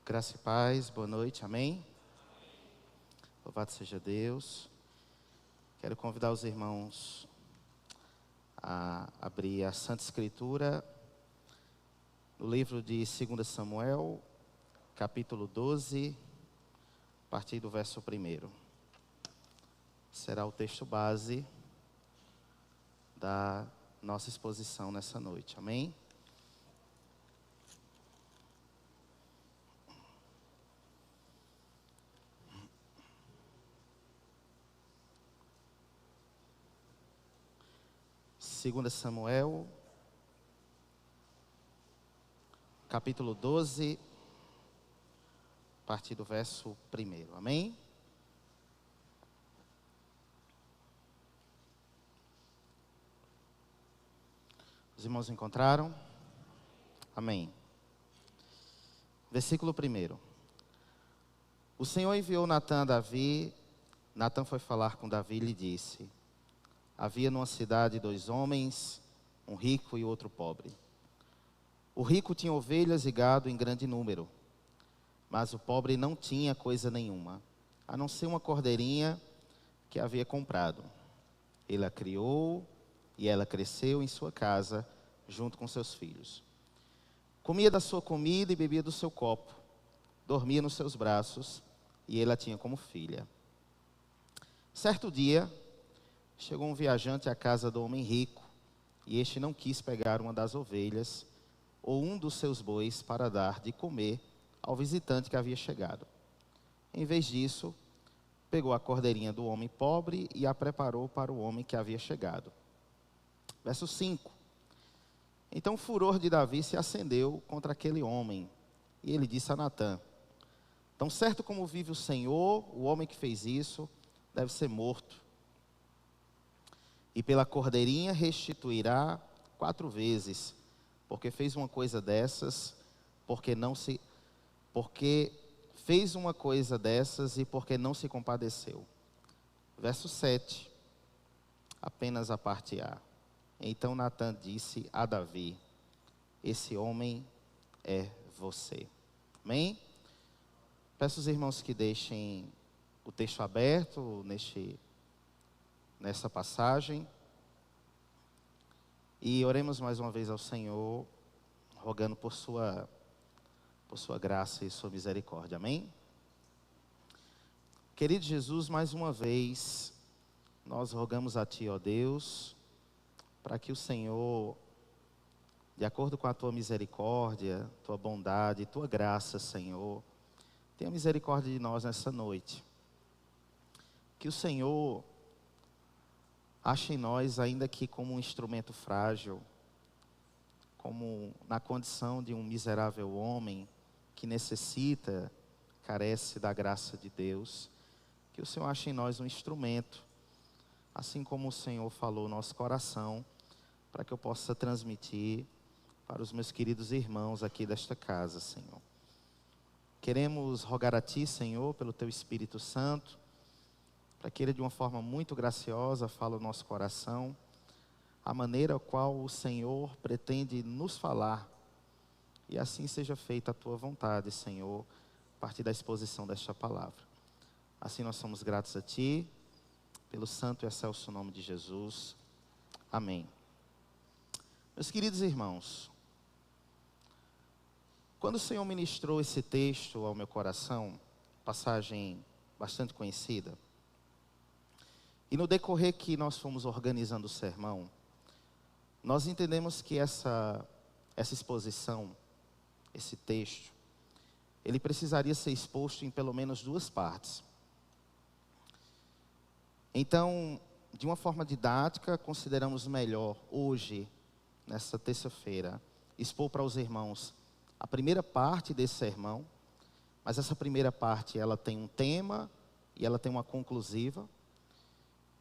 Graça e paz, boa noite, amém? Louvado seja Deus. Quero convidar os irmãos a abrir a Santa Escritura no livro de 2 Samuel, capítulo 12, a partir do verso 1. Será o texto base da nossa exposição nessa noite, amém? Segunda Samuel, capítulo 12, a partir do verso 1, amém? Os irmãos encontraram? Amém. Versículo 1. O Senhor enviou Natã a Davi. Natã foi falar com Davi e lhe disse: havia numa cidade 2 homens, um rico e outro pobre. O rico tinha ovelhas e gado em grande número, mas o pobre não tinha coisa nenhuma, a não ser uma cordeirinha que havia comprado. Ele a criou e ela cresceu em sua casa, junto com seus filhos. Comia da sua comida e bebia do seu copo, dormia nos seus braços e ele a tinha como filha. Certo dia, chegou um viajante à casa do homem rico, e este não quis pegar uma das ovelhas ou um dos seus bois para dar de comer ao visitante que havia chegado. Em vez disso, pegou a cordeirinha do homem pobre e a preparou para o homem que havia chegado. Verso 5. Então o furor de Davi se acendeu contra aquele homem, e ele disse a Natã: tão certo como vive o Senhor, o homem que fez isso deve ser morto. E pela cordeirinha restituirá 4 vezes, porque fez uma coisa dessas, porque fez uma coisa dessas e porque não se compadeceu. Verso 7, apenas a parte A. Então Natã disse a Davi: esse homem é você. Amém? Peço aos irmãos que deixem o texto aberto nessa passagem, e oremos mais uma vez ao Senhor, rogando por sua graça e sua misericórdia, amém? Querido Jesus, mais uma vez, nós rogamos a Ti, ó Deus, para que o Senhor, de acordo com a Tua misericórdia, Tua bondade, Tua graça, Senhor, tenha misericórdia de nós nessa noite. Que o Senhor ache em nós, ainda que como um instrumento frágil, como na condição de um miserável homem que necessita, carece da graça de Deus, que o Senhor ache em nós um instrumento, assim como o Senhor falou no nosso coração, para que eu possa transmitir para os meus queridos irmãos aqui desta casa, Senhor. Queremos rogar a Ti, Senhor, pelo Teu Espírito Santo, para que Ele de uma forma muito graciosa fale o nosso coração, a maneira qual o Senhor pretende nos falar, e assim seja feita a Tua vontade, Senhor, a partir da exposição desta palavra. Assim nós somos gratos a Ti, pelo santo e excelso nome de Jesus. Amém. Meus queridos irmãos, quando o Senhor ministrou esse texto ao meu coração, passagem bastante conhecida, e no decorrer que nós fomos organizando o sermão, nós entendemos que essa exposição, esse texto, ele precisaria ser exposto em pelo menos 2 partes. Então, de uma forma didática, consideramos melhor hoje, nessa terça-feira, expor para os irmãos a primeira parte desse sermão, mas essa primeira parte ela tem um tema e ela tem uma conclusiva.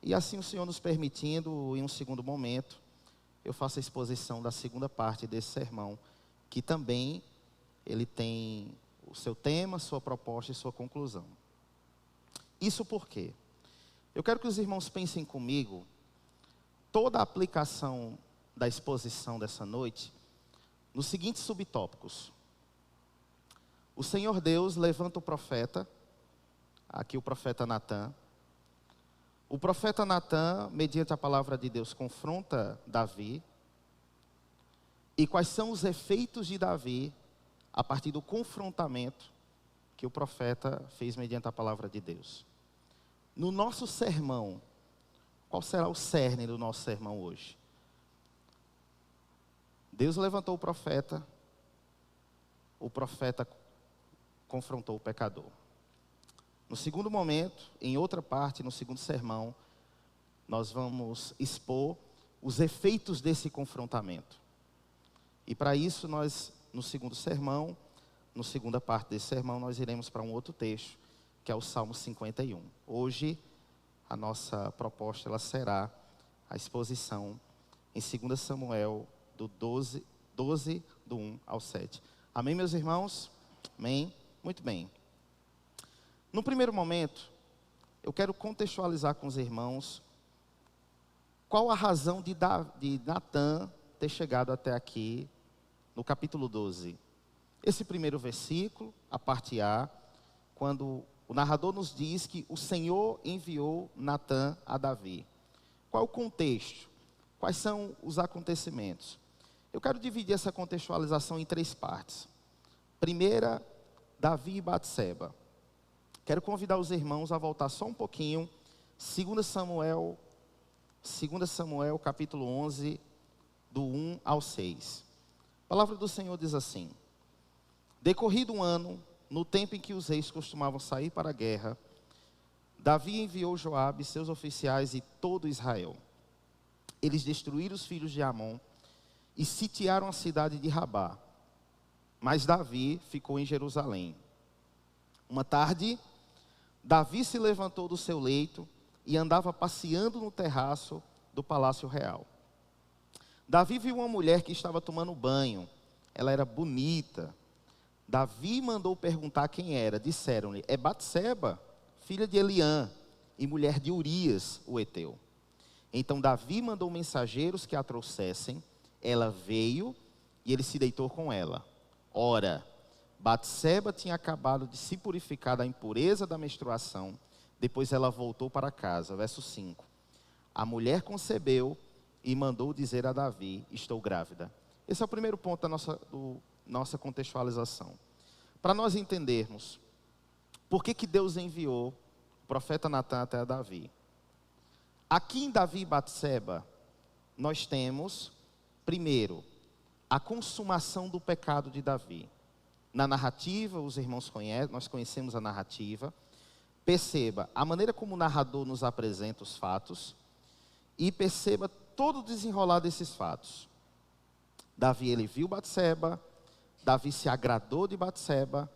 E assim o Senhor nos permitindo, em um segundo momento, eu faço a exposição da segunda parte desse sermão, que também ele tem o seu tema, sua proposta e sua conclusão. Isso por quê? Eu quero que os irmãos pensem comigo toda a aplicação da exposição dessa noite nos seguintes subtópicos. o Senhor Deus levanta o profeta, aqui o profeta Natã. O profeta Natã, mediante a palavra de Deus, confronta Davi. E quais são os efeitos de Davi a partir do confrontamento que o profeta fez mediante a palavra de Deus? No nosso sermão, qual será o cerne do nosso sermão hoje? Deus levantou o profeta confrontou o pecador. No segundo momento, em outra parte, no segundo sermão, nós vamos expor os efeitos desse confrontamento. E para isso nós, no segundo sermão, na segunda parte desse sermão, nós iremos para um outro texto, que é o Salmo 51. Hoje, a nossa proposta ela será a exposição em 2 Samuel, do 12, do 1 ao 7. Amém, meus irmãos? Amém? Muito bem. No primeiro momento, eu quero contextualizar com os irmãos qual a razão de Natã ter chegado até aqui, no capítulo 12. Esse primeiro versículo, a parte A, quando o narrador nos diz que o Senhor enviou Natã a Davi. Qual é o contexto? Quais são os acontecimentos? Eu quero dividir essa contextualização em 3 partes. Primeira, Davi e Batseba. Quero convidar os irmãos a voltar só um pouquinho, 2 Samuel capítulo 11, do 1 ao 6. A palavra do Senhor diz assim: decorrido um ano, no tempo em que os reis costumavam sair para a guerra, Davi enviou Joabe, seus oficiais e todo Israel. Eles destruíram os filhos de Amon e sitiaram a cidade de Rabá. Mas Davi ficou em Jerusalém. Uma tarde, Davi se levantou do seu leito e andava passeando no terraço do palácio real. Davi viu uma mulher que estava tomando banho. Ela era bonita. Davi mandou perguntar quem era. Disseram-lhe: é Batseba, filha de Eliã e mulher de Urias, o heteu. Então Davi mandou mensageiros que a trouxessem. Ela veio e ele se deitou com ela. Ora, Batseba tinha acabado de se purificar da impureza da menstruação. Depois ela voltou para casa. Verso 5. A mulher concebeu e mandou dizer a Davi: estou grávida. Esse é o primeiro ponto da nossa contextualização. Para nós entendermos por que Deus enviou o profeta Natã até Davi. Aqui em Davi e Batseba, nós temos, primeiro, a consumação do pecado de Davi. Na narrativa, os irmãos conhecem, nós conhecemos a narrativa. Perceba a maneira como o narrador nos apresenta os fatos e perceba todo o desenrolar desses fatos. Davi, ele viu Batseba, Davi se agradou de Batseba,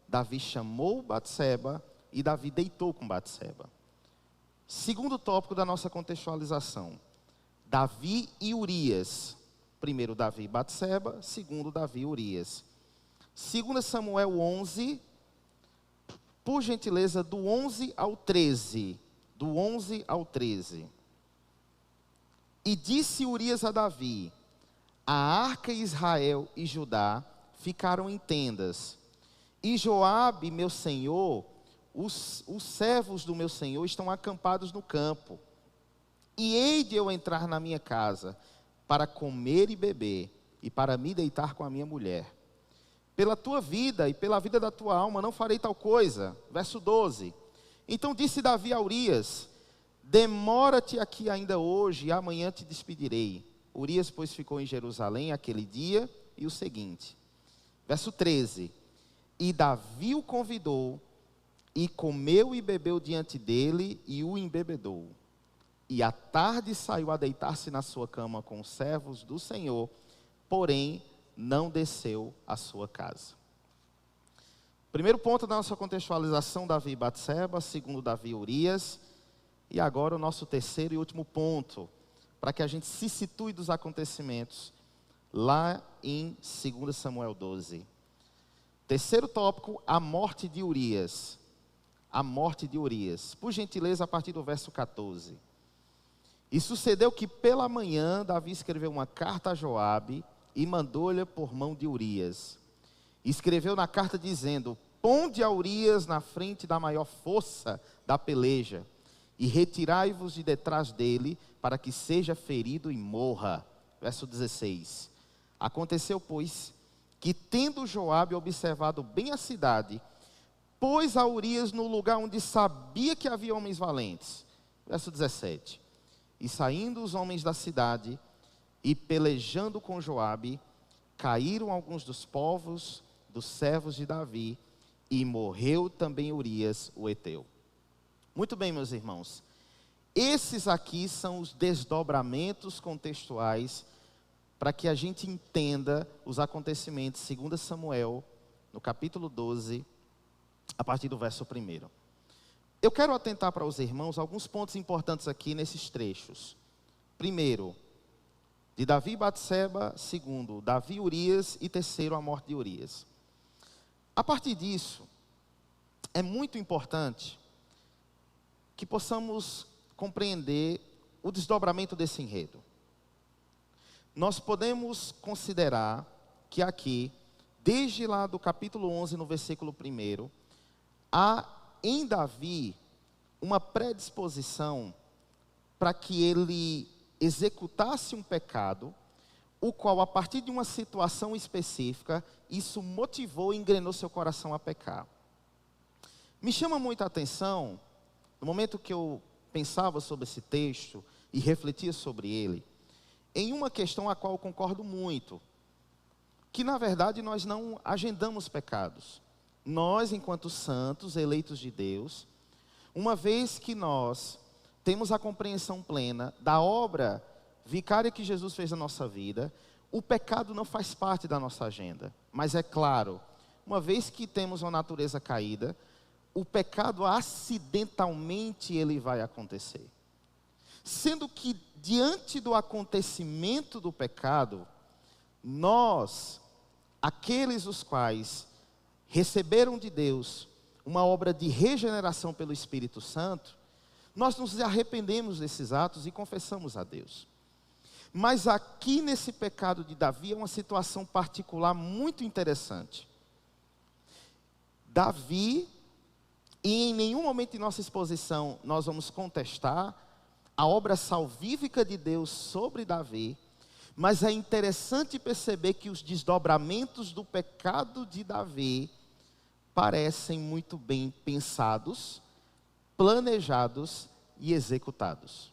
Davi chamou Batseba e Davi deitou com Batseba. Segundo tópico da nossa contextualização, Davi e Urias. Primeiro Davi e Batseba, segundo Davi e Urias. 2 Samuel 11, por gentileza, do 11 ao 13. Do 11 ao 13. E disse Urias a Davi: a arca Israel e Judá ficaram em tendas, e Joabe, meu senhor, os servos do meu senhor estão acampados no campo. E hei de eu entrar na minha casa para comer e beber, e para me deitar com a minha mulher. Pela tua vida e pela vida da tua alma não farei tal coisa. Verso 12. Então disse Davi a Urias: demora-te aqui ainda hoje, e amanhã te despedirei. Urias, pois, ficou em Jerusalém aquele dia e o seguinte. Verso 13. E Davi o convidou, e comeu e bebeu diante dele, e o embebedou. E à tarde saiu a deitar-se na sua cama com os servos do Senhor, porém não desceu à sua casa. Primeiro ponto da nossa contextualização, Davi e Batseba. Segundo, Davi e Urias. E agora o nosso terceiro e último ponto, para que a gente se situe dos acontecimentos, lá em 2 Samuel 12. Terceiro tópico, a morte de Urias. A morte de Urias. Por gentileza, a partir do verso 14. E sucedeu que pela manhã Davi escreveu uma carta a Joabe e mandou-lhe por mão de Urias. Escreveu na carta dizendo: ponde a Urias na frente da maior força da peleja, e retirai-vos de detrás dele, para que seja ferido e morra. Verso 16. Aconteceu, pois, que tendo Joabe observado bem a cidade, pôs a Urias no lugar onde sabia que havia homens valentes. Verso 17. E saindo os homens da cidade, e pelejando com Joabe, caíram alguns dos povos dos servos de Davi, e morreu também Urias, o heteu. Muito bem, meus irmãos. Esses aqui são os desdobramentos contextuais para que a gente entenda os acontecimentos, 2 Samuel, no capítulo 12, a partir do verso 1. Eu quero atentar para os irmãos alguns pontos importantes aqui nesses trechos. Primeiro, de Davi e Batseba. Segundo, Davi e Urias. E terceiro, a morte de Urias. A partir disso, é muito importante que possamos compreender o desdobramento desse enredo. Nós podemos considerar que aqui, desde lá do capítulo 11, no versículo 1, há em Davi uma predisposição para que ele executasse um pecado, o qual, a partir de uma situação específica, isso motivou e engrenou seu coração a pecar. Me chama muita atenção, no momento que eu pensava sobre esse texto e refletia sobre ele, em uma questão a qual eu concordo muito, que na verdade nós não agendamos pecados. Nós, enquanto santos, eleitos de Deus, uma vez que nós temos a compreensão plena da obra vicária que Jesus fez na nossa vida, o pecado não faz parte da nossa agenda. Mas é claro, uma vez que temos uma natureza caída, o pecado acidentalmente ele vai acontecer. Sendo que diante do acontecimento do pecado, nós, aqueles os quais receberam de Deus uma obra de regeneração pelo Espírito Santo, nós nos arrependemos desses atos e confessamos a Deus. Mas aqui nesse pecado de Davi é uma situação particular muito interessante. Davi, e em nenhum momento de nossa exposição nós vamos contestar a obra salvífica de Deus sobre Davi, mas é interessante perceber que os desdobramentos do pecado de Davi parecem muito bem pensados, planejados e executados.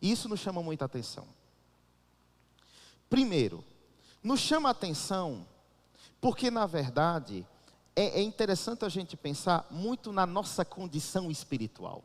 Isso nos chama muita atenção. Primeiro, nos chama a atenção porque, na verdade, é interessante a gente pensar muito na nossa condição espiritual.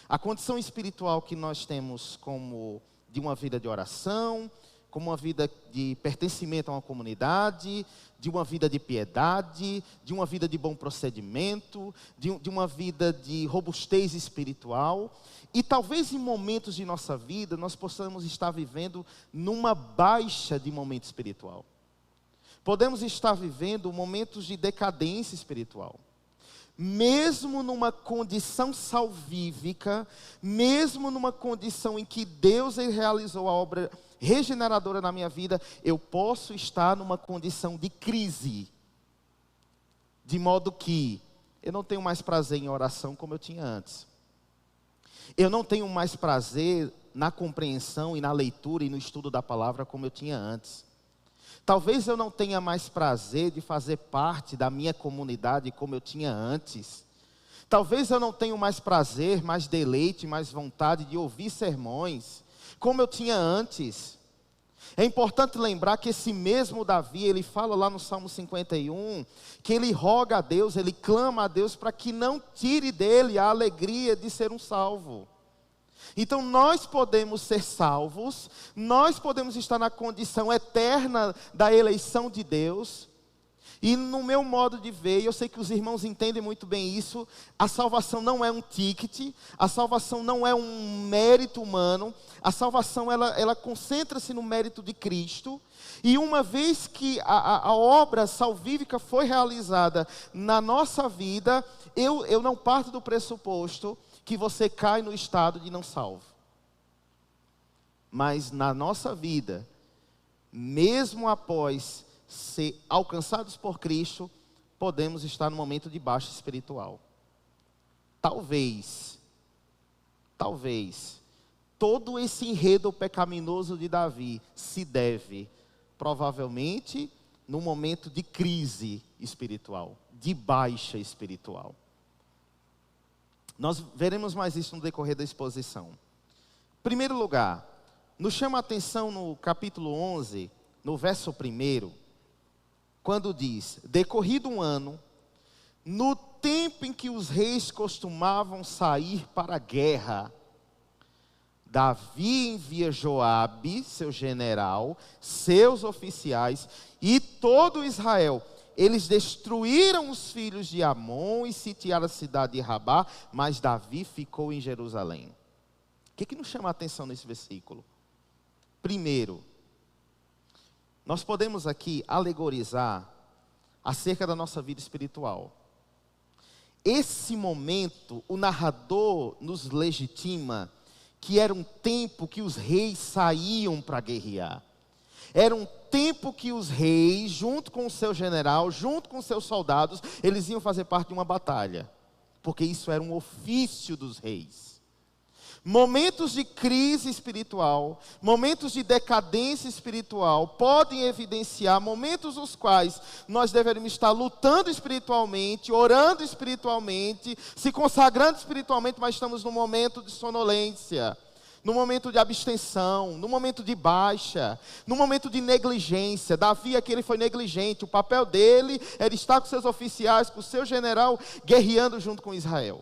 A condição espiritual que nós temos como de uma vida de oração, como uma vida de pertencimento a uma comunidade, de uma vida de piedade, de uma vida de bom procedimento, de uma vida de robustez espiritual. E talvez em momentos de nossa vida nós possamos estar vivendo numa baixa de momento espiritual. Podemos estar vivendo momentos de decadência espiritual. Mesmo numa condição salvífica, mesmo numa condição em que Deus realizou a obra regeneradora na minha vida, eu posso estar numa condição de crise. De modo que eu não tenho mais prazer em oração como eu tinha antes. Eu não tenho mais prazer na compreensão e na leitura e no estudo da palavra como eu tinha antes. Talvez eu não tenha mais prazer de fazer parte da minha comunidade como eu tinha antes. Talvez eu não tenha mais prazer, mais deleite, mais vontade de ouvir sermões como eu tinha antes. É importante lembrar que esse mesmo Davi, ele fala lá no Salmo 51, que ele roga a Deus, ele clama a Deus para que não tire dele a alegria de ser um salvo. Então nós podemos ser salvos, nós podemos estar na condição eterna da eleição de Deus. E no meu modo de ver, eu sei que os irmãos entendem muito bem isso, a salvação não é um ticket, a salvação não é um mérito humano, a salvação ela concentra-se no mérito de Cristo. E uma vez que a obra salvífica foi realizada na nossa vida, eu não parto do pressuposto que você cai no estado de não salvo. Mas na nossa vida, mesmo após ser alcançados por Cristo, podemos estar num momento de baixa espiritual. Talvez, todo esse enredo pecaminoso de Davi se deve, provavelmente, num momento de crise espiritual, de baixa espiritual. Nós veremos mais isso no decorrer da exposição. Em primeiro lugar, nos chama a atenção no capítulo 11, no verso 1, quando diz: decorrido um ano, no tempo em que os reis costumavam sair para a guerra, Davi envia Joabe, seu general, seus oficiais e todo Israel. Eles destruíram os filhos de Amon e sitiaram a cidade de Rabá, mas Davi ficou em Jerusalém. O que nos chama a atenção nesse versículo? Primeiro, nós podemos aqui alegorizar acerca da nossa vida espiritual. Esse momento, o narrador nos legitima que era um tempo que os reis saíam para guerrear. Era um tempo que os reis, junto com o seu general, junto com os seus soldados, eles iam fazer parte de uma batalha. Porque isso era um ofício dos reis. Momentos de crise espiritual, momentos de decadência espiritual, podem evidenciar momentos nos quais nós deveríamos estar lutando espiritualmente, orando espiritualmente, se consagrando espiritualmente, mas estamos num momento de sonolência, num momento de abstenção, num momento de baixa, num momento de negligência. Davi aqui, ele foi negligente. O papel dele era estar com seus oficiais, com o seu general, guerreando junto com Israel.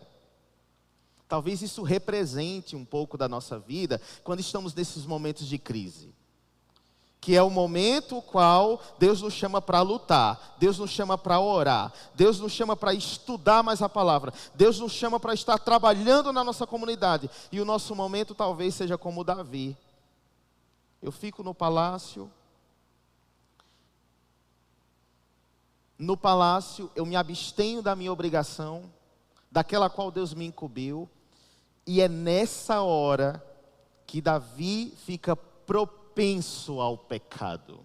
Talvez isso represente um pouco da nossa vida quando estamos nesses momentos de crise. Que é o momento no qual Deus nos chama para lutar, Deus nos chama para orar, Deus nos chama para estudar mais a palavra, Deus nos chama para estar trabalhando na nossa comunidade. E o nosso momento talvez seja como Davi. Eu fico no palácio eu me abstenho da minha obrigação, daquela qual Deus me incumbiu. E é nessa hora que Davi fica propenso ao pecado.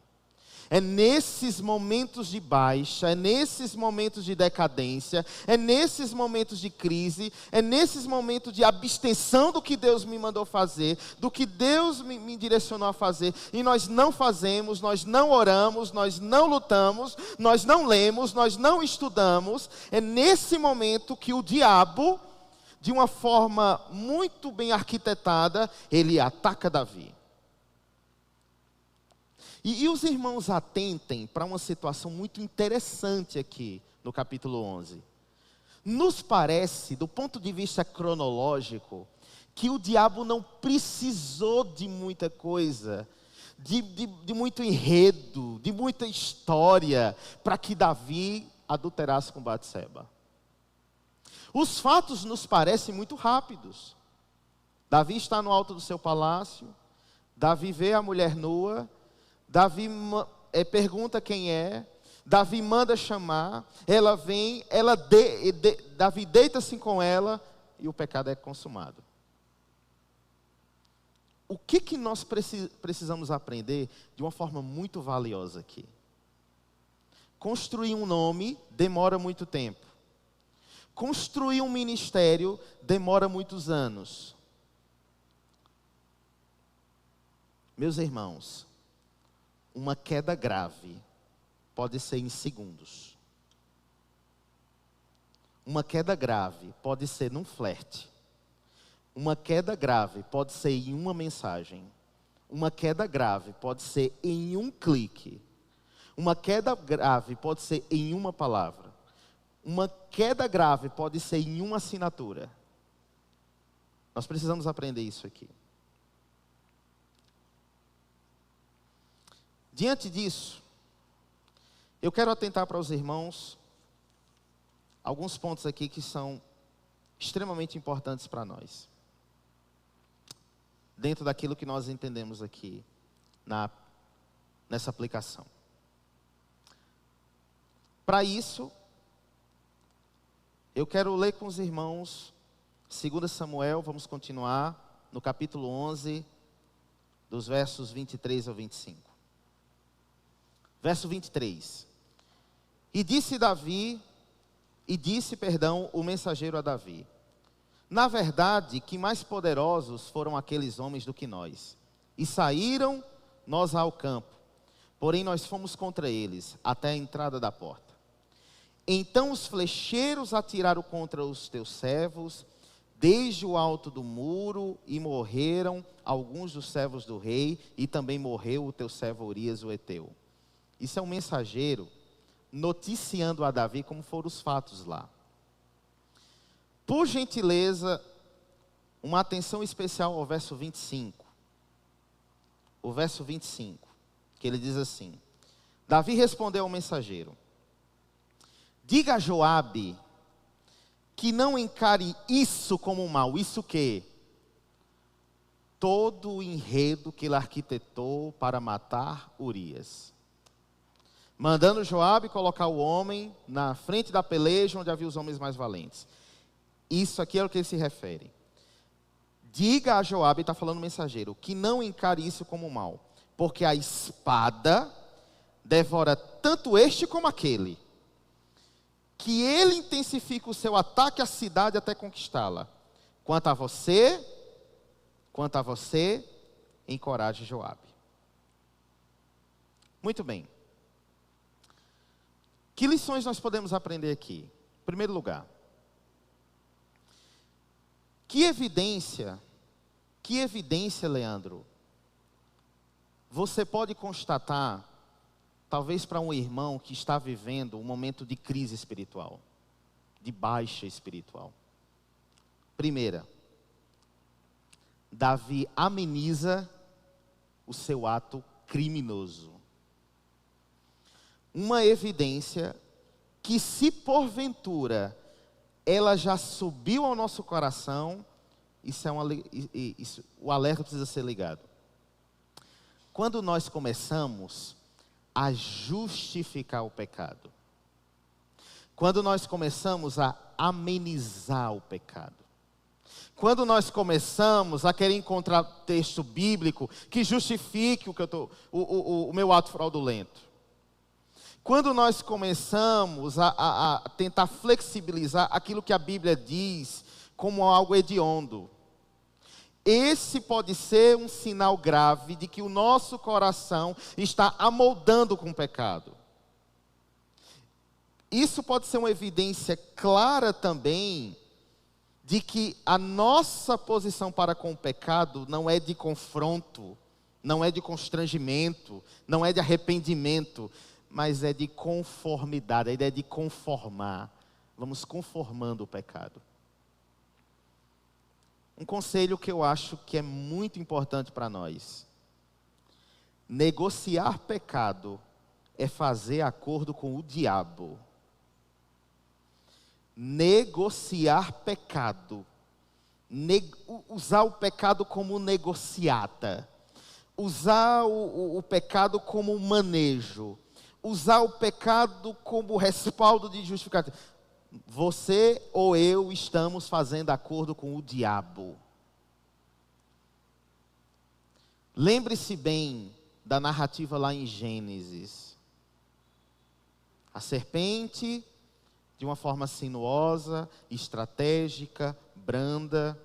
É nesses momentos de baixa, é nesses momentos de decadência, é nesses momentos de crise, é nesses momentos de abstenção do que Deus me mandou fazer, do que Deus me direcionou a fazer, e nós não fazemos, nós não oramos, nós não lutamos, nós não lemos, nós não estudamos. É nesse momento que o diabo, de uma forma muito bem arquitetada, ele ataca Davi. E os irmãos atentem para uma situação muito interessante aqui no capítulo 11. Nos parece, do ponto de vista cronológico, que o diabo não precisou de muita coisa, de muito enredo, de muita história, para que Davi adulterasse com Batseba. Os fatos nos parecem muito rápidos. Davi está no alto do seu palácio, Davi vê a mulher nua, Davi pergunta quem é, Davi manda chamar, ela vem, Davi deita-se com ela e o pecado é consumado. O que nós precisamos aprender de uma forma muito valiosa aqui? Construir um nome demora muito tempo. Construir um ministério demora muitos anos. Meus irmãos, uma queda grave pode ser em segundos. Uma queda grave pode ser num flerte. Uma queda grave pode ser em uma mensagem. Uma queda grave pode ser em um clique. Uma queda grave pode ser em uma palavra. Uma queda grave pode ser em uma assinatura. Nós precisamos aprender isso aqui. Diante disso, eu quero atentar para os irmãos alguns pontos aqui que são extremamente importantes para nós. Dentro daquilo que nós entendemos aqui nessa aplicação. Para isso, eu quero ler com os irmãos 2 Samuel, vamos continuar no capítulo 11, dos versos 23 ao 25. Verso 23. Perdão, o mensageiro a Davi: na verdade, que mais poderosos foram aqueles homens do que nós. E saíram nós ao campo, porém nós fomos contra eles, até a entrada da porta. Então os flecheiros atiraram contra os teus servos, desde o alto do muro, e morreram alguns dos servos do rei, e também morreu o teu servo Urias, o heteu. Isso é um mensageiro noticiando a Davi como foram os fatos lá. Por gentileza, uma atenção especial ao verso 25. O verso 25, que ele diz assim: Davi respondeu ao mensageiro: diga a Joabe que não encare isso como um mal. Isso o quê? Todo o enredo que ele arquitetou para matar Urias. Mandando Joabe colocar o homem na frente da peleja, onde havia os homens mais valentes. Isso aqui é o que ele se refere. Diga a Joabe, está falando o mensageiro, que não encare isso como mal, porque a espada devora tanto este como aquele, que ele intensifica o seu ataque à cidade até conquistá-la. Quanto a você, encoraje Joabe. Muito bem. Que lições nós podemos aprender aqui? Em primeiro lugar, que evidência, Leandro, você pode constatar, talvez para um irmão que está vivendo um momento de crise espiritual, de baixa espiritual. Primeira, Davi ameniza o seu ato criminoso. Uma evidência que, se porventura ela já subiu ao nosso coração, o alerta precisa ser ligado. Quando nós começamos a justificar o pecado, quando nós começamos a amenizar o pecado, quando nós começamos a querer encontrar texto bíblico que justifique o meu ato fraudulento, quando nós começamos a tentar flexibilizar aquilo que a Bíblia diz como algo hediondo, esse pode ser um sinal grave de que o nosso coração está amoldando com o pecado. Isso pode ser uma evidência clara também de que a nossa posição para com o pecado não é de confronto, não é de constrangimento, não é de arrependimento, mas é de conformidade, a ideia é de conformar. Vamos conformando o pecado. Um conselho que eu acho que é muito importante para nós: negociar pecado é fazer acordo com o diabo. Negociar pecado, usar o pecado como negociata, usar o pecado como manejo, usar o pecado como respaldo de justificativa. Você ou eu estamos fazendo acordo com o diabo. Lembre-se bem da narrativa lá em Gênesis. A serpente, de uma forma sinuosa, estratégica, branda,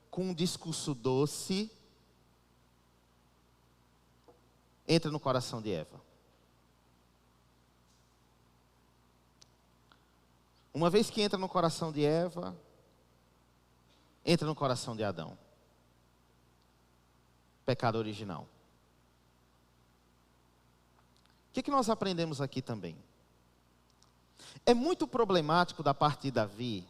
com um discurso doce, entra no coração de Eva. Uma vez que entra no coração de Eva, entra no coração de Adão. Pecado original. O que nós aprendemos aqui também? É muito problemático da parte de Davi,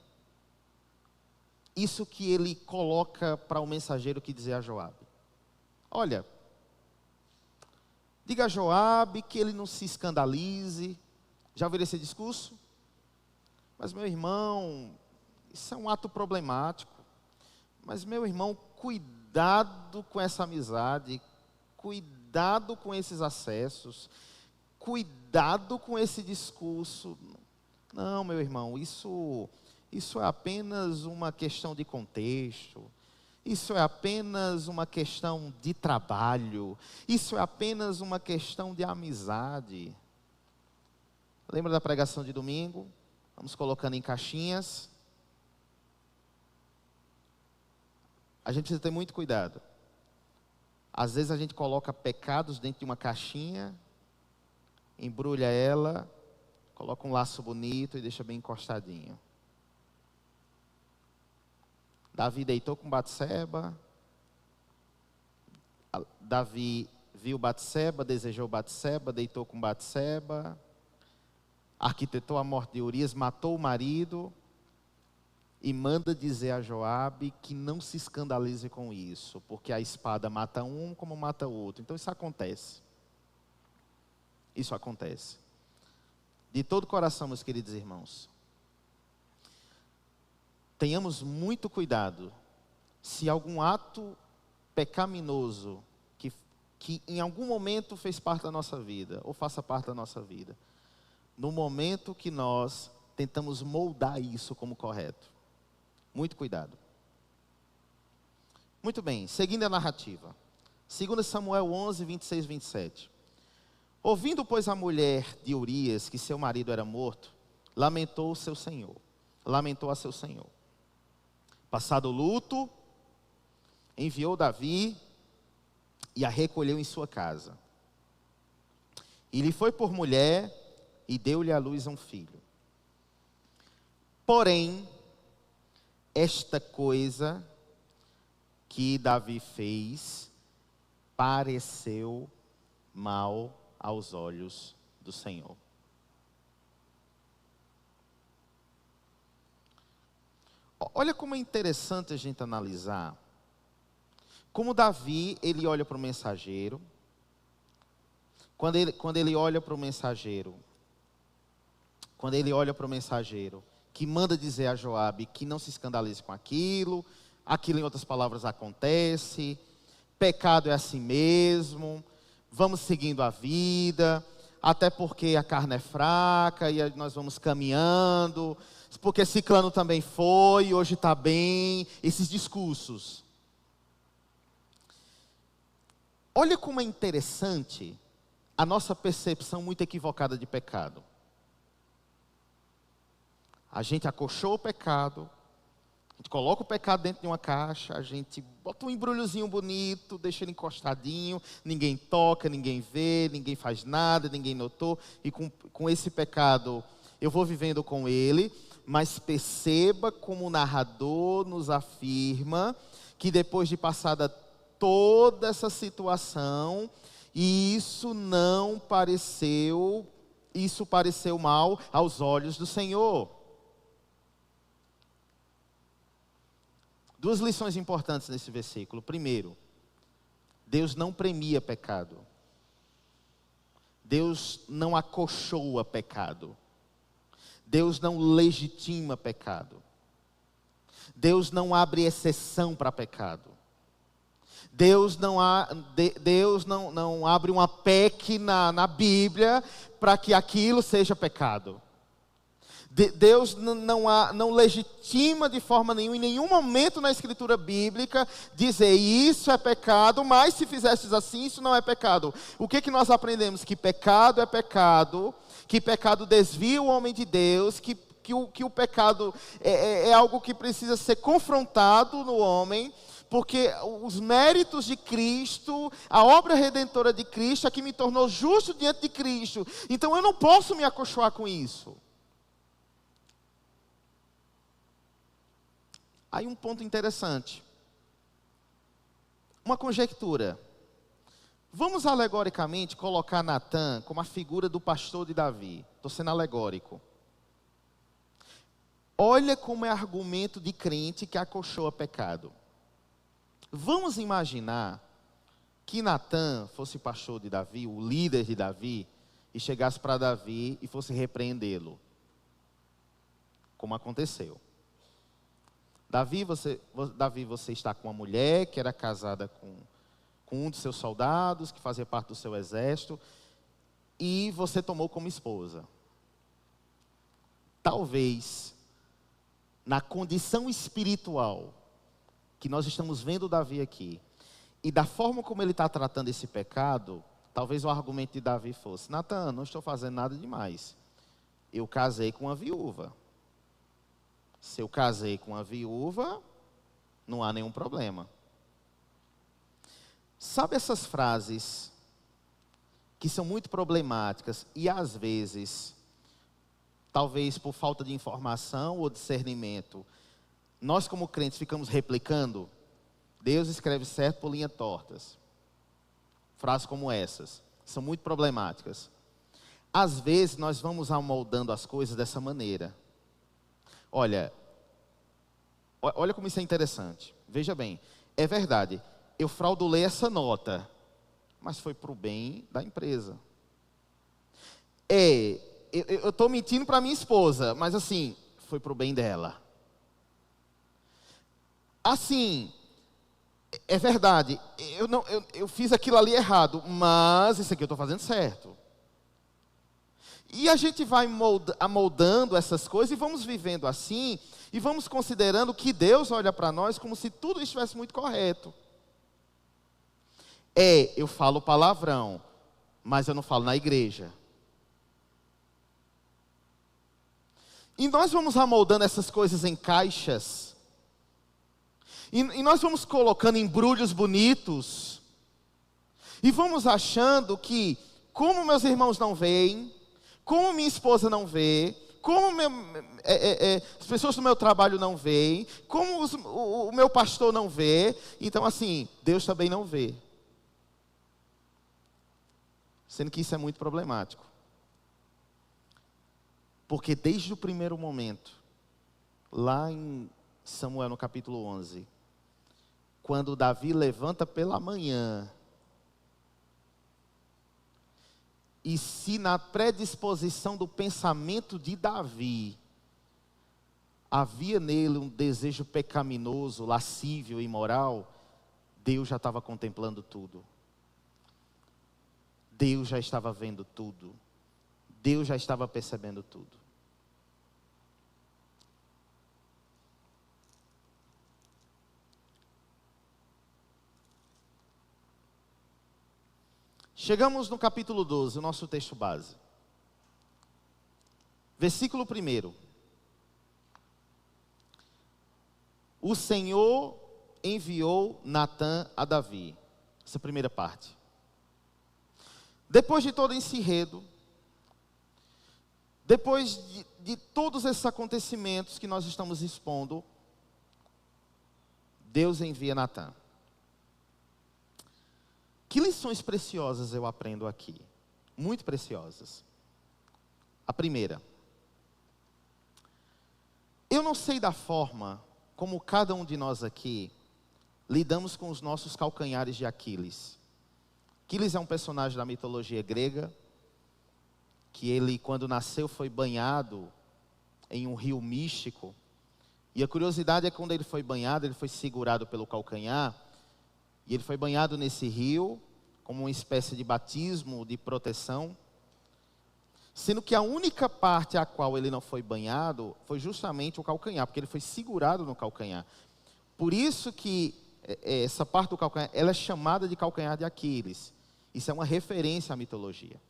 isso que ele coloca para o mensageiro que dizer a Joabe: olha, diga a Joabe que ele não se escandalize. Já ouviram esse discurso? Mas meu irmão, isso é um ato problemático. Mas meu irmão, cuidado com essa amizade, cuidado com esses acessos, cuidado com esse discurso. Não, meu irmão, isso é apenas uma questão de contexto. Isso é apenas uma questão de trabalho. Isso é apenas uma questão de amizade. Lembra da pregação de domingo? Vamos colocando em caixinhas. A gente precisa ter muito cuidado. Às vezes a gente coloca pecados dentro de uma caixinha, embrulha ela, coloca um laço bonito e deixa bem encostadinho. Davi deitou com Batseba. Davi viu Batseba, desejou Batseba, deitou com Batseba. Arquitetou a morte de Urias, matou o marido. E manda dizer a Joabe que não se escandalize com isso, porque a espada mata um como mata o outro. Então isso acontece. Isso acontece. De todo coração, meus queridos irmãos, tenhamos muito cuidado. Se algum ato pecaminoso que em algum momento fez parte da nossa vida, ou faça parte da nossa vida, no momento que nós tentamos moldar isso como correto, muito cuidado. Muito bem, seguindo a narrativa. 2 Samuel 11, 26, 27. Ouvindo, pois, a mulher de Urias que seu marido era morto, lamentou a seu senhor. Passado o luto, enviou Davi e a recolheu em sua casa. E lhe foi por mulher e deu-lhe à luz um filho. Porém, esta coisa que Davi fez pareceu mal aos olhos do Senhor. Olha como é interessante a gente analisar como Davi, ele olha para o mensageiro. Quando ele olha para o mensageiro, que manda dizer a Joabe que não se escandalize com aquilo em outras palavras acontece, pecado é assim mesmo, vamos seguindo a vida, até porque a carne é fraca e nós vamos caminhando, porque ciclano também foi, hoje está bem, esses discursos. Olha como é interessante a nossa percepção muito equivocada de pecado. A gente acolchou o pecado, a gente coloca o pecado dentro de uma caixa, a gente bota um embrulhozinho bonito, deixa ele encostadinho, ninguém toca, ninguém vê, ninguém faz nada, ninguém notou, e com esse pecado eu vou vivendo com ele, mas perceba como o narrador nos afirma que depois de passada toda essa situação, isso pareceu mal aos olhos do Senhor. Duas lições importantes nesse versículo. Primeiro, Deus não premia pecado. Deus não acolchoa pecado. Deus não legitima pecado. Deus não abre exceção para pecado. Deus não abre uma PEC na Bíblia para que aquilo seja pecado. Deus não legitima de forma nenhuma, em nenhum momento na Escritura Bíblica, dizer isso é pecado, mas se fizesses assim, isso não é pecado. O que nós aprendemos? Que pecado é pecado, que pecado desvia o homem de Deus, que o pecado é algo que precisa ser confrontado no homem, porque os méritos de Cristo, a obra redentora de Cristo, é que me tornou justo diante de Cristo. Então eu não posso me acolchoar com isso. Aí um ponto interessante. Uma conjectura. Vamos alegoricamente colocar Natã como a figura do pastor de Davi. Estou sendo alegórico. Olha como é argumento de crente que acolchoa pecado. Vamos imaginar que Natã fosse pastor de Davi, o líder de Davi, e chegasse para Davi e fosse repreendê-lo. Como aconteceu. Davi, você está com uma mulher que era casada com um dos seus soldados, que fazia parte do seu exército, e você tomou como esposa. Talvez, na condição espiritual que nós estamos vendo Davi aqui, e da forma como ele está tratando esse pecado, talvez o argumento de Davi fosse: Natã, não estou fazendo nada demais. Eu casei com uma viúva. Se eu casei com uma viúva, não há nenhum problema. Sabe essas frases que são muito problemáticas e às vezes, talvez por falta de informação ou discernimento, nós como crentes ficamos replicando? Deus escreve certo por linhas tortas. Frases como essas são muito problemáticas. Às vezes nós vamos amoldando as coisas dessa maneira. Olha como isso é interessante. Veja bem, é verdade, eu fraudulei essa nota, mas foi para o bem da empresa. Eu estou mentindo para minha esposa, mas assim, foi para o bem dela. Assim, é verdade, eu fiz aquilo ali errado, mas isso aqui eu estou fazendo certo. E a gente vai amoldando essas coisas e vamos vivendo assim, e vamos considerando que Deus olha para nós como se tudo estivesse muito correto. Eu falo palavrão, mas eu não falo na igreja. E nós vamos amoldando essas coisas em caixas. E nós vamos colocando embrulhos bonitos. E vamos achando que, como meus irmãos não veem, como minha esposa não vê, como as pessoas do meu trabalho não veem, como o meu pastor não vê, então assim, Deus também não vê. Sendo que isso é muito problemático. Porque desde o primeiro momento, lá em Samuel no capítulo 11, quando Davi levanta pela manhã, e se na predisposição do pensamento de Davi, havia nele um desejo pecaminoso, lascívio e imoral, Deus já estava contemplando tudo. Deus já estava vendo tudo. Deus já estava percebendo tudo. Chegamos no capítulo 12, o nosso texto base. Versículo 1. O Senhor enviou Natã a Davi. Essa primeira parte. Depois de todo esse enredo, depois de todos esses acontecimentos que nós estamos expondo, Deus envia Natã. Que lições preciosas eu aprendo aqui? Muito preciosas. A primeira. Eu não sei da forma como cada um de nós aqui lidamos com os nossos calcanhares de Aquiles. Aquiles é um personagem da mitologia grega, que ele, quando nasceu, foi banhado em um rio místico. E a curiosidade é que quando ele foi banhado, ele foi segurado pelo calcanhar, e ele foi banhado nesse rio, como uma espécie de batismo, de proteção. Sendo que a única parte a qual ele não foi banhado, foi justamente o calcanhar, porque ele foi segurado no calcanhar. Por isso que essa parte do calcanhar, ela é chamada de calcanhar de Aquiles. Isso é uma referência à mitologia.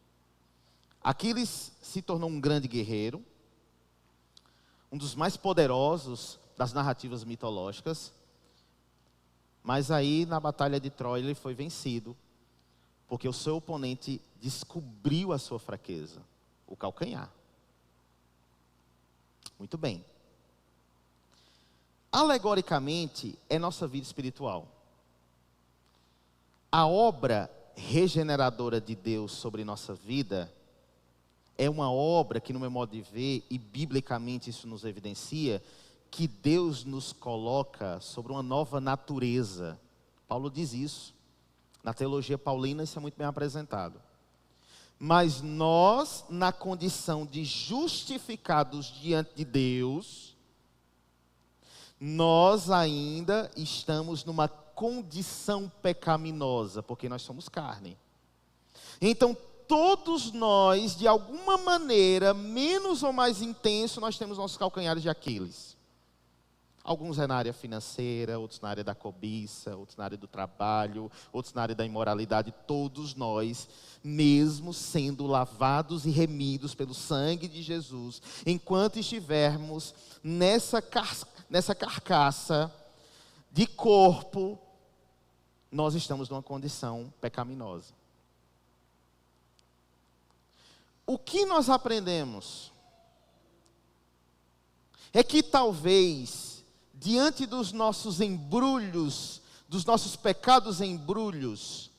Aquiles se tornou um grande guerreiro, um dos mais poderosos das narrativas mitológicas, mas aí na batalha de Troia ele foi vencido, porque o seu oponente descobriu a sua fraqueza, o calcanhar. Muito bem. Alegoricamente, é nossa vida espiritual. A obra regeneradora de Deus sobre nossa vida é uma obra que, no meu modo de ver, e biblicamente isso nos evidencia, que Deus nos coloca sobre uma nova natureza. Paulo diz isso. Na teologia paulina isso é muito bem apresentado. Mas nós, na condição de justificados diante de Deus, nós ainda estamos numa condição pecaminosa, porque nós somos carne. Então, todos nós, de alguma maneira, menos ou mais intenso, nós temos nossos calcanhares de Aquiles. Alguns é na área financeira, outros na área da cobiça, outros na área do trabalho, outros na área da imoralidade. Todos nós, mesmo sendo lavados e remidos pelo sangue de Jesus, enquanto estivermos nessa carcaça de corpo, nós estamos numa condição pecaminosa. O que nós aprendemos é que talvez, diante dos nossos embrulhos, dos nossos pecados embrulhos,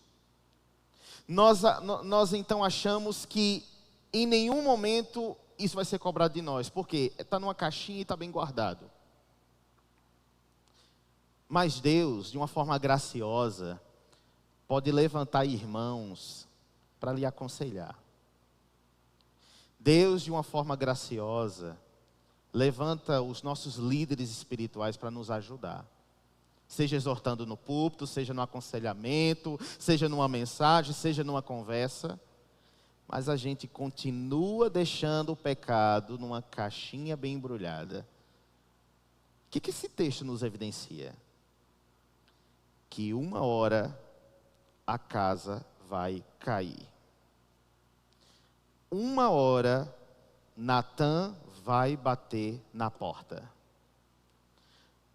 nós então achamos que em nenhum momento isso vai ser cobrado de nós, porque está numa caixinha e está bem guardado. Mas Deus, de uma forma graciosa, pode levantar irmãos para lhe aconselhar. Deus, de uma forma graciosa, levanta os nossos líderes espirituais para nos ajudar. Seja exortando no púlpito, seja no aconselhamento, seja numa mensagem, seja numa conversa. Mas a gente continua deixando o pecado numa caixinha bem embrulhada. O que esse texto nos evidencia? Que uma hora a casa vai cair. Uma hora Natan vai bater na porta.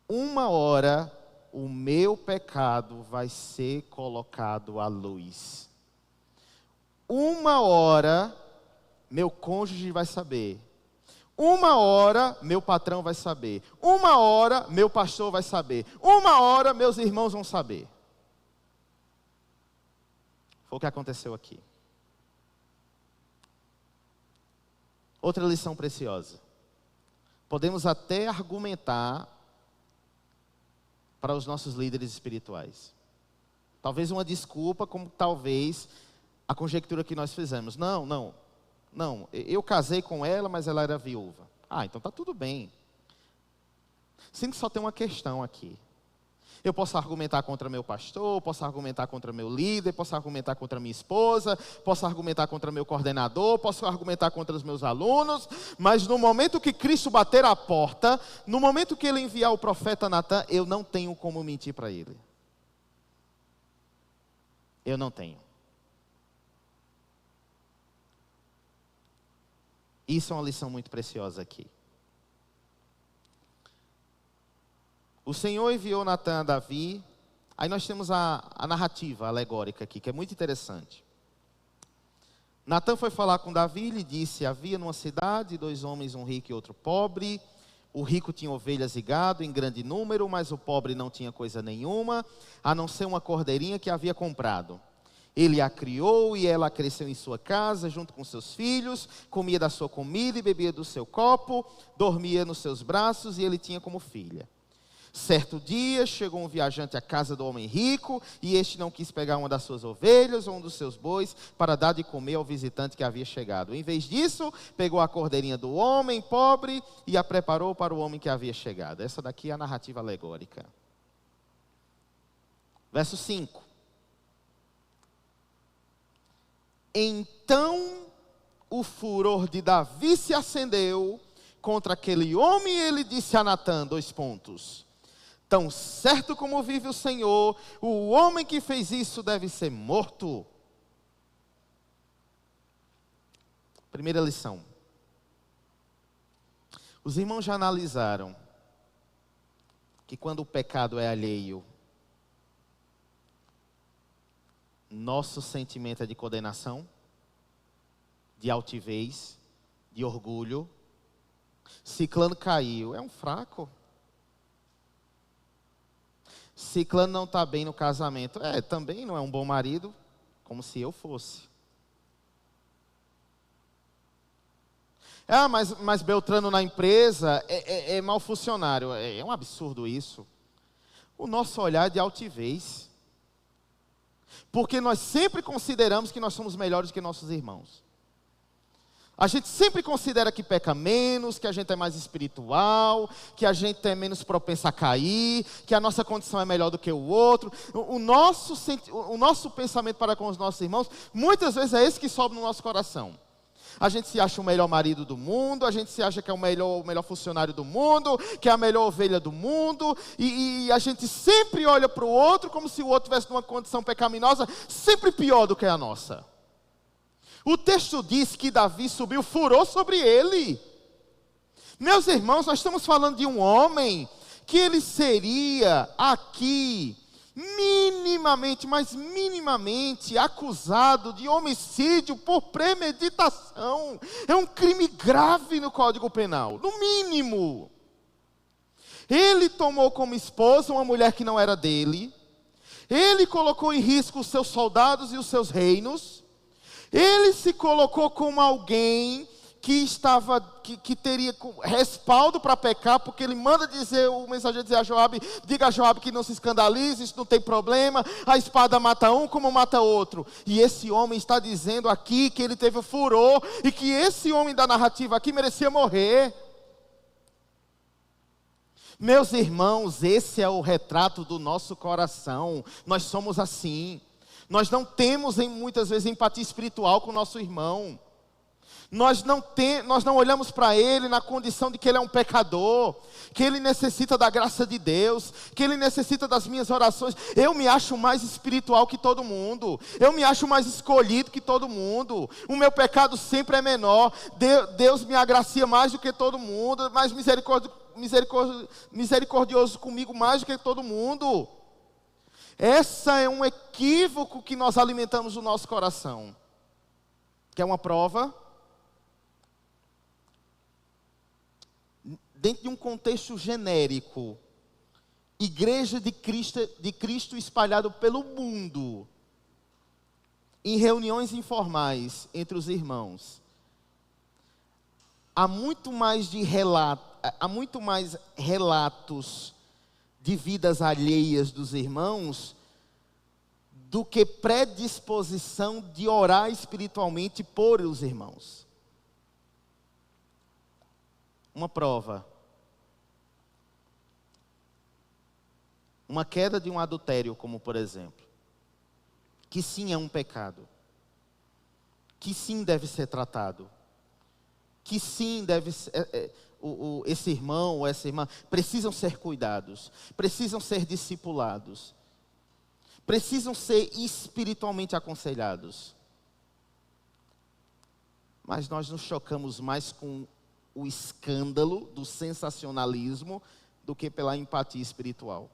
Uma hora o meu pecado vai ser colocado à luz. Uma hora meu cônjuge vai saber. Uma hora meu patrão vai saber. Uma hora meu pastor vai saber. Uma hora meus irmãos vão saber. Foi o que aconteceu aqui. Outra lição preciosa. Podemos até argumentar para os nossos líderes espirituais. Talvez uma desculpa, como talvez a conjectura que nós fizemos. Não, eu casei com ela, mas ela era viúva. Então está tudo bem. Sendo que só tem uma questão aqui. Eu posso argumentar contra meu pastor, posso argumentar contra meu líder, posso argumentar contra minha esposa, posso argumentar contra meu coordenador, posso argumentar contra os meus alunos, mas no momento que Cristo bater a porta, no momento que ele enviar o profeta Natan, eu não tenho como mentir para ele. Eu não tenho. Isso é uma lição muito preciosa aqui. O Senhor enviou Natan a Davi. Aí nós temos a narrativa alegórica aqui, que é muito interessante. Natan foi falar com Davi e lhe disse: havia numa cidade 2 homens, um rico e outro pobre. O rico tinha ovelhas e gado em grande número, mas o pobre não tinha coisa nenhuma, a não ser uma cordeirinha que havia comprado. Ele a criou e ela cresceu em sua casa, junto com seus filhos, comia da sua comida e bebia do seu copo, dormia nos seus braços e ele tinha como filha. Certo dia, chegou um viajante à casa do homem rico, e este não quis pegar uma das suas ovelhas ou um dos seus bois para dar de comer ao visitante que havia chegado. Em vez disso, pegou a cordeirinha do homem pobre e a preparou para o homem que havia chegado. Essa daqui é a narrativa alegórica. Verso 5. Então o furor de Davi se acendeu contra aquele homem e ele disse a Natan, : tão certo como vive o Senhor, o homem que fez isso deve ser morto. Primeira lição. Os irmãos já analisaram que quando o pecado é alheio, nosso sentimento é de condenação, de altivez, de orgulho. Ciclano caiu, é um fraco. Ciclano não está bem no casamento, também não é um bom marido, como se eu fosse. Mas Beltrano na empresa é mau funcionário. É um absurdo isso. O nosso olhar é de altivez. Porque nós sempre consideramos que nós somos melhores que nossos irmãos. A gente sempre considera que peca menos, que a gente é mais espiritual, que a gente é menos propenso a cair, que a nossa condição é melhor do que o outro. O nosso pensamento para com os nossos irmãos, muitas vezes é esse que sobe no nosso coração. A gente se acha o melhor marido do mundo, a gente se acha que é o melhor funcionário do mundo, que é a melhor ovelha do mundo, e a gente sempre olha para o outro como se o outro estivesse numa condição pecaminosa, sempre pior do que a nossa. O texto diz que Davi subiu furor sobre ele. Meus irmãos, nós estamos falando de um homem que ele seria aqui minimamente, mas minimamente acusado de homicídio por premeditação. É um crime grave no Código Penal, no mínimo. Ele tomou como esposa uma mulher que não era dele. Ele colocou em risco os seus soldados e os seus reinos. Ele se colocou como alguém que teria respaldo para pecar, porque ele manda dizer, o mensageiro dizer a Joabe, diga a Joabe que não se escandalize, isso não tem problema, a espada mata um como mata outro. E esse homem está dizendo aqui que ele teve o furor, e que esse homem da narrativa aqui merecia morrer. Meus irmãos, esse é o retrato do nosso coração. Nós somos assim. Nós não temos muitas vezes empatia espiritual com o nosso irmão. Nós não olhamos para ele na condição de que ele é um pecador, que ele necessita da graça de Deus, que ele necessita das minhas orações. Eu me acho mais espiritual que todo mundo, eu me acho mais escolhido que todo mundo, o meu pecado sempre é menor, Deus me agracia mais do que todo mundo, mais misericordioso comigo mais do que todo mundo. Essa é um equívoco que nós alimentamos no nosso coração. Quer uma prova? Dentro de um contexto genérico, igreja de Cristo espalhado pelo mundo, em reuniões informais entre os irmãos, há muito mais relatos de vidas alheias dos irmãos do que predisposição de orar espiritualmente por os irmãos. Uma prova. Uma queda de um adultério, como por exemplo, que sim é um pecado, que sim deve ser tratado, que sim deve ser, esse irmão ou essa irmã precisam ser cuidados, precisam ser discipulados, precisam ser espiritualmente aconselhados. Mas nós nos chocamos mais com o escândalo do sensacionalismo do que pela empatia espiritual.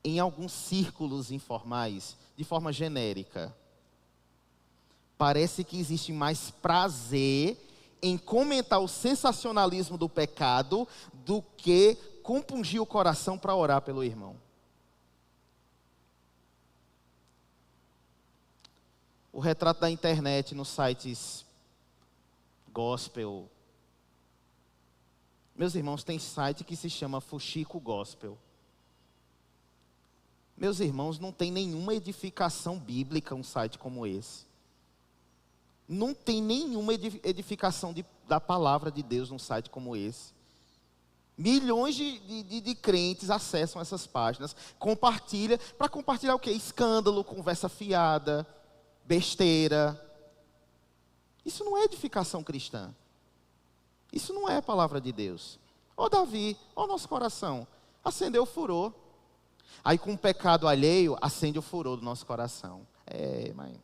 Em alguns círculos informais, de forma genérica, parece que existe mais prazer em comentar o sensacionalismo do pecado do que compungir o coração para orar pelo irmão. O retrato da internet nos sites gospel. Meus irmãos, tem site que se chama Fuxico Gospel. Meus irmãos, não tem nenhuma edificação bíblica um site como esse. Não tem nenhuma edificação da palavra de Deus num site como esse. Milhões de crentes acessam essas páginas, para compartilhar o quê? Escândalo, conversa fiada, besteira. Isso não é edificação cristã. Isso não é a palavra de Deus. Ó Davi, ó nosso coração, acendeu o furor. Aí com o pecado alheio, acende o furor do nosso coração. Mas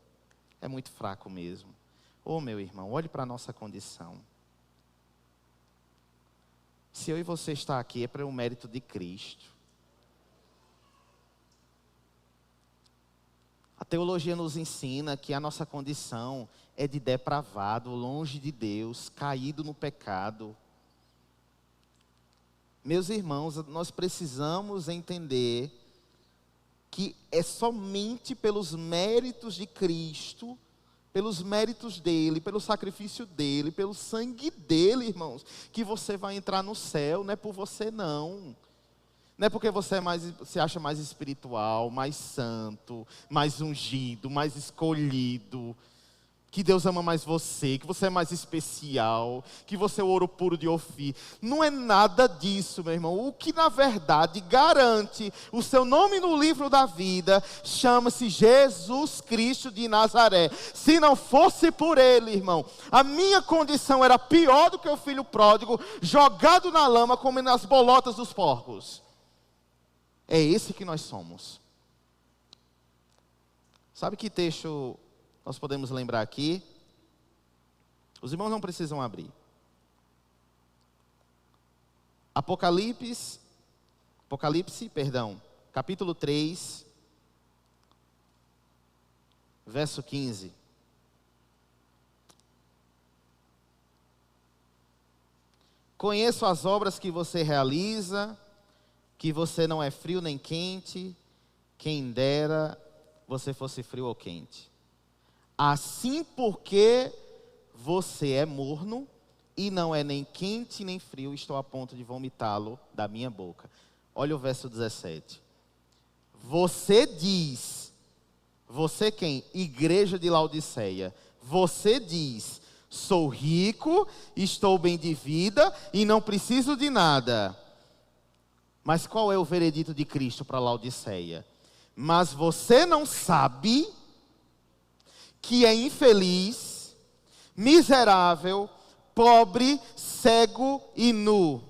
é muito fraco mesmo. Ô meu irmão, olhe para a nossa condição. Se eu e você está aqui, é para o mérito de Cristo. A teologia nos ensina que a nossa condição é de depravado, longe de Deus, caído no pecado. Meus irmãos, nós precisamos entender que é somente pelos méritos de Cristo, pelos méritos dele, pelo sacrifício dele, pelo sangue dele, irmãos, que você vai entrar no céu. Não é por você não. Não é porque você se acha mais espiritual, mais santo, mais ungido, mais escolhido. que Deus ama mais você, que você é mais especial, que você é o ouro puro de Ofir. Não é nada disso, meu irmão. O que na verdade garante o seu nome no livro da vida chama-se Jesus Cristo de Nazaré. Se não fosse por Ele, irmão, a minha condição era pior do que o filho pródigo, jogado na lama, comendo as bolotas dos porcos. É esse que nós somos. Sabe que texto nós podemos lembrar aqui? Os irmãos não precisam abrir. Apocalipse, capítulo 3, verso 15. Conheço as obras que você realiza, que você não é frio nem quente, quem dera você fosse frio ou quente. Assim porque você é morno e não é nem quente nem frio, estou a ponto de vomitá-lo da minha boca. Olha o verso 17. Você diz, você quem? Igreja de Laodiceia. Você diz, sou rico, estou bem de vida e não preciso de nada. Mas qual é o veredito de Cristo para Laodiceia? Mas você não sabe que é infeliz, miserável, pobre, cego e nu.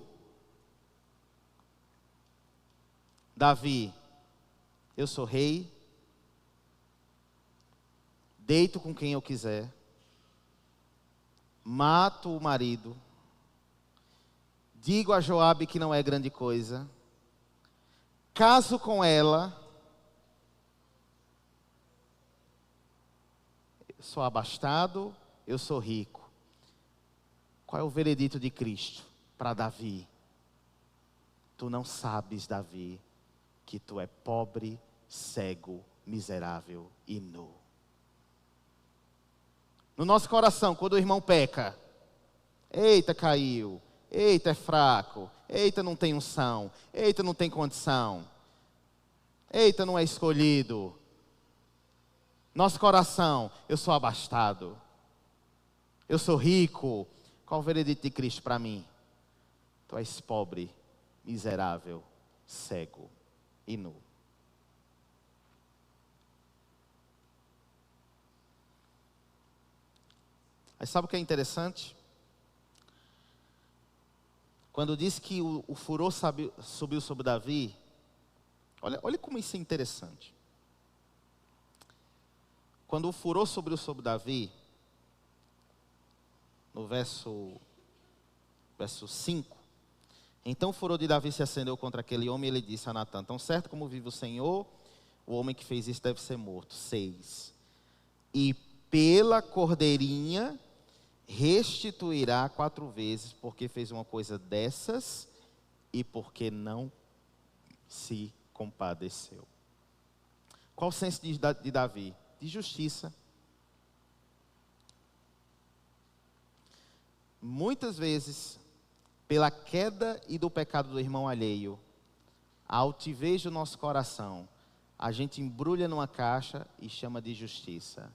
Davi, eu sou rei, deito com quem eu quiser, mato o marido, digo a Joabe que não é grande coisa, caso com ela, sou abastado, eu sou rico. Qual é o veredito de Cristo para Davi? Tu não sabes, Davi, que tu é pobre, cego, miserável e nu. No nosso coração, quando o irmão peca, eita, caiu, eita, é fraco, eita, não tem unção, eita, não tem condição, eita, não é escolhido. Nosso coração, eu sou abastado, eu sou rico. Qual o veredito de Cristo para mim? Tu és pobre, miserável, cego e nu. Mas sabe o que é interessante? Quando diz que o furor subiu sobre Davi, olha como isso é interessante. Quando o furor subiu sobre Davi, no verso 5, então o furor de Davi se acendeu contra aquele homem e ele disse a Natã, tão certo como vive o Senhor, o homem que fez isso deve ser morto. 6. E pela cordeirinha restituirá 4 vezes, porque fez uma coisa dessas e porque não se compadeceu. Qual o senso de Davi? De justiça. Muitas vezes, pela queda e do pecado do irmão alheio, a altivez do nosso coração, a gente embrulha numa caixa e chama de justiça.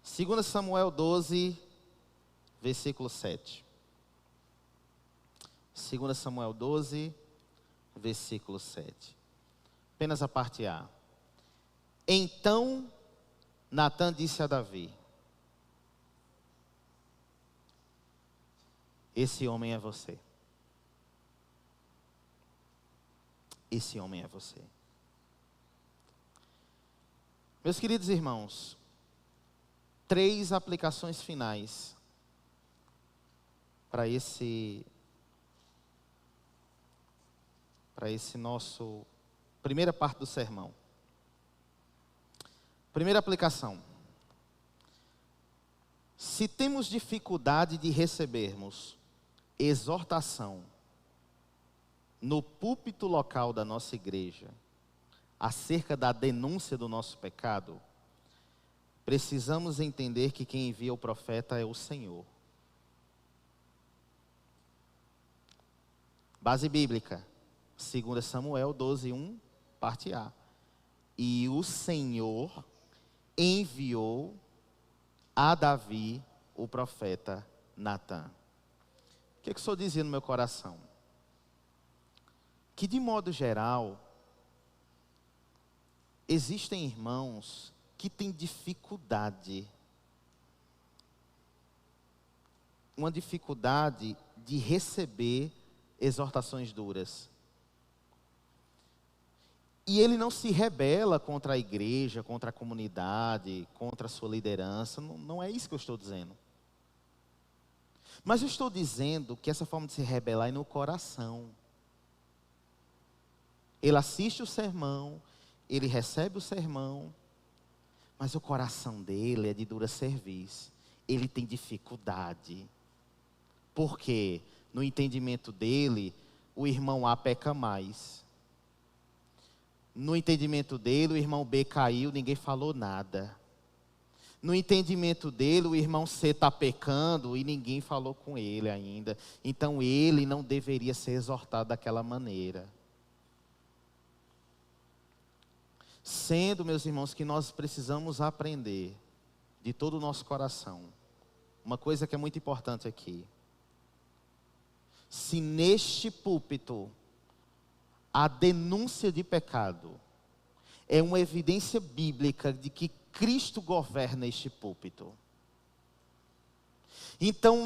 Segunda Samuel 12, versículo 7. 2 Samuel 12, versículo 7. Apenas a parte A. Então Natã disse a Davi: esse homem é você. Esse homem é você. Meus queridos irmãos, 3 aplicações finais para esse nosso primeira parte do sermão. Primeira aplicação. Se temos dificuldade de recebermos exortação no púlpito local da nossa igreja acerca da denúncia do nosso pecado, precisamos entender que quem envia o profeta é o Senhor. Base bíblica, 2 Samuel 12, 1, parte A. E o Senhor enviou a Davi o profeta Natã. O que o Senhor dizia no meu coração? Que de modo geral, existem irmãos que têm dificuldade, uma dificuldade de receber exortações duras. E ele não se rebela contra a igreja, contra a comunidade, contra a sua liderança. Não é isso que eu estou dizendo. Mas eu estou dizendo que essa forma de se rebelar é no coração. Ele assiste o sermão, ele recebe o sermão, mas o coração dele é de dura cerviz. Ele tem dificuldade. Por quê? No entendimento dele, o irmão A peca mais. No entendimento dele, o irmão B caiu, ninguém falou nada. No entendimento dele, o irmão C está pecando e ninguém falou com ele ainda. Então ele não deveria ser exortado daquela maneira. Sendo, meus irmãos, que nós precisamos aprender de todo o nosso coração. Uma coisa que é muito importante aqui. Se neste púlpito a denúncia de pecado é uma evidência bíblica de que Cristo governa este púlpito. Então,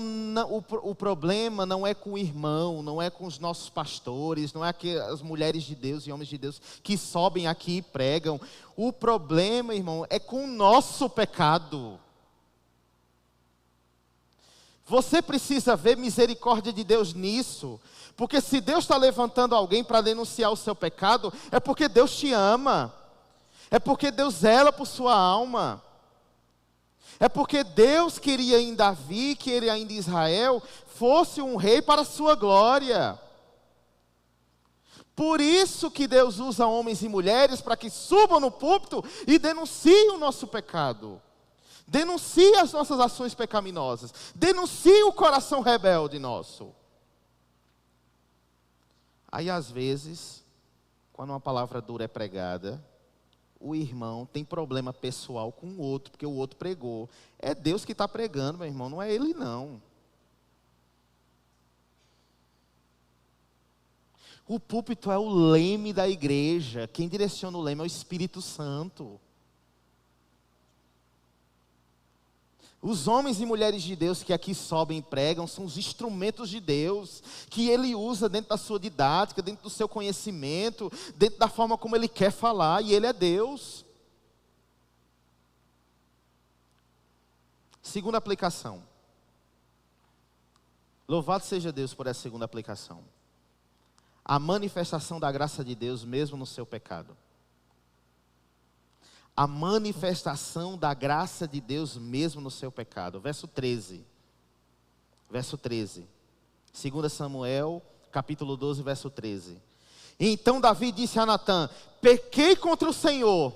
o problema não é com o irmão, não é com os nossos pastores, não é as mulheres de Deus e homens de Deus que sobem aqui e pregam. O problema, irmão, é com o nosso pecado. Você precisa ver misericórdia de Deus nisso. Porque se Deus está levantando alguém para denunciar o seu pecado, é porque Deus te ama. É porque Deus zela por sua alma. É porque Deus queria em Davi, queria ainda em Israel, fosse um rei para a sua glória. Por isso que Deus usa homens e mulheres para que subam no púlpito e denunciem o nosso pecado. Denuncie as nossas ações pecaminosas. Denuncie o coração rebelde nosso. Aí às vezes, quando uma palavra dura é pregada, o irmão tem problema pessoal com o outro, porque o outro pregou. É Deus que está pregando, meu irmão, não é ele não. O púlpito é o leme da igreja. Quem direciona o leme é o Espírito Santo. Os homens e mulheres de Deus que aqui sobem e pregam são os instrumentos de Deus que Ele usa dentro da sua didática, dentro do seu conhecimento, dentro da forma como Ele quer falar, e Ele é Deus. Segunda aplicação. Louvado seja Deus por essa segunda aplicação. A manifestação da graça de Deus mesmo no seu pecado. A manifestação da graça de Deus mesmo no seu pecado. Verso 13. Verso 13. 2 Samuel, capítulo 12, verso 13. Então Davi disse a Natã: pequei contra o Senhor.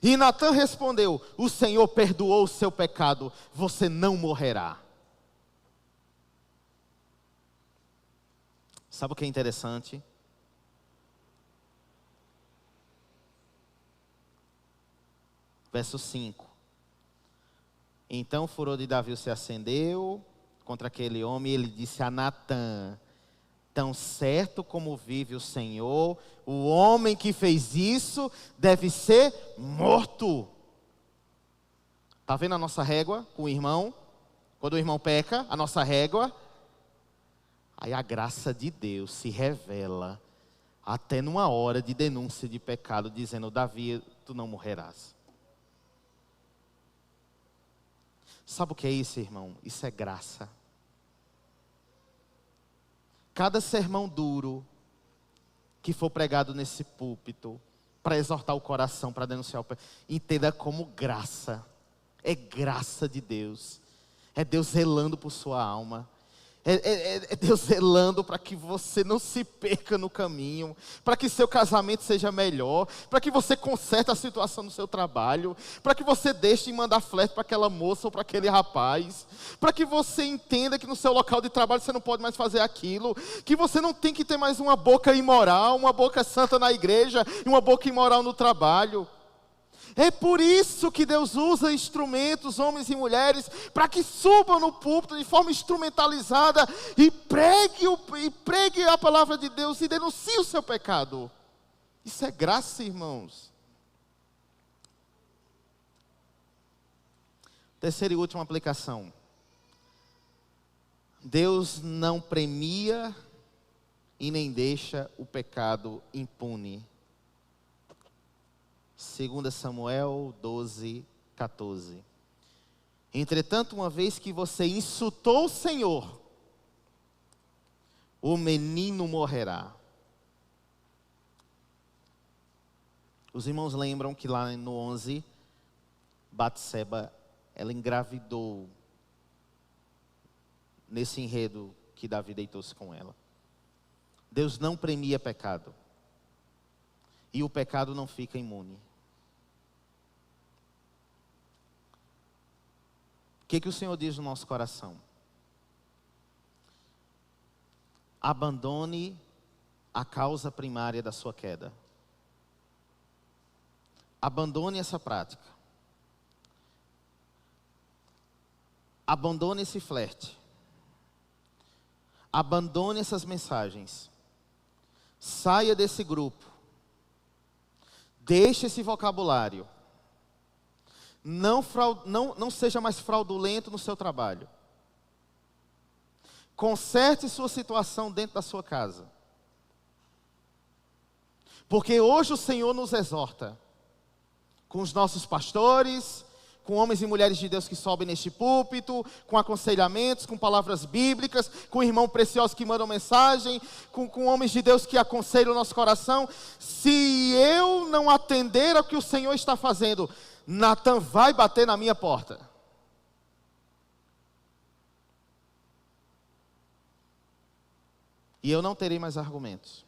E Natã respondeu: o Senhor perdoou o seu pecado, você não morrerá. Sabe o que é interessante? Verso 5. Então o furor de Davi se acendeu contra aquele homem e ele disse a Natã: tão certo como vive o Senhor, o homem que fez isso deve ser morto. Está vendo a nossa régua com o irmão? Quando o irmão peca, a nossa régua. Aí a graça de Deus se revela até numa hora de denúncia de pecado, dizendo: Davi, tu não morrerás. Sabe o que é isso, irmão? Isso é graça. Cada sermão duro que for pregado nesse púlpito, para exortar o coração, para denunciar o pecado, entenda como graça. É graça de Deus. É Deus zelando por sua alma. É Deus zelando para que você não se perca no caminho, para que seu casamento seja melhor, para que você conserte a situação no seu trabalho, para que você deixe de mandar flerte para aquela moça ou para aquele rapaz, para que você entenda que no seu local de trabalho você não pode mais fazer aquilo, que você não tem que ter mais uma boca imoral, uma boca santa na igreja e uma boca imoral no trabalho. É por isso que Deus usa instrumentos, homens e mulheres, para que subam no púlpito de forma instrumentalizada e pregue a palavra de Deus e denuncie o seu pecado. Isso é graça, irmãos. Terceira e última aplicação. Deus não premia e nem deixa o pecado impune. 2 Samuel 12, 14. Entretanto, uma vez que você insultou o Senhor, o menino morrerá. Os irmãos lembram que lá no 11, Batseba, ela engravidou nesse enredo que Davi deitou-se com ela. Deus não premia pecado. E o pecado não fica imune. O que o Senhor diz no nosso coração? Abandone a causa primária da sua queda. Abandone essa prática. Abandone esse flerte. Abandone essas mensagens. Saia desse grupo. Deixe esse vocabulário. Não seja mais fraudulento no seu trabalho. Conserte sua situação dentro da sua casa. Porque hoje o Senhor nos exorta, com os nossos pastores, com homens e mulheres de Deus que sobem neste púlpito, com aconselhamentos, com palavras bíblicas, com irmãos preciosos que mandam mensagem, com homens de Deus que aconselham o nosso coração. Se eu não atender ao que o Senhor está fazendo, Natan vai bater na minha porta. E eu não terei mais argumentos.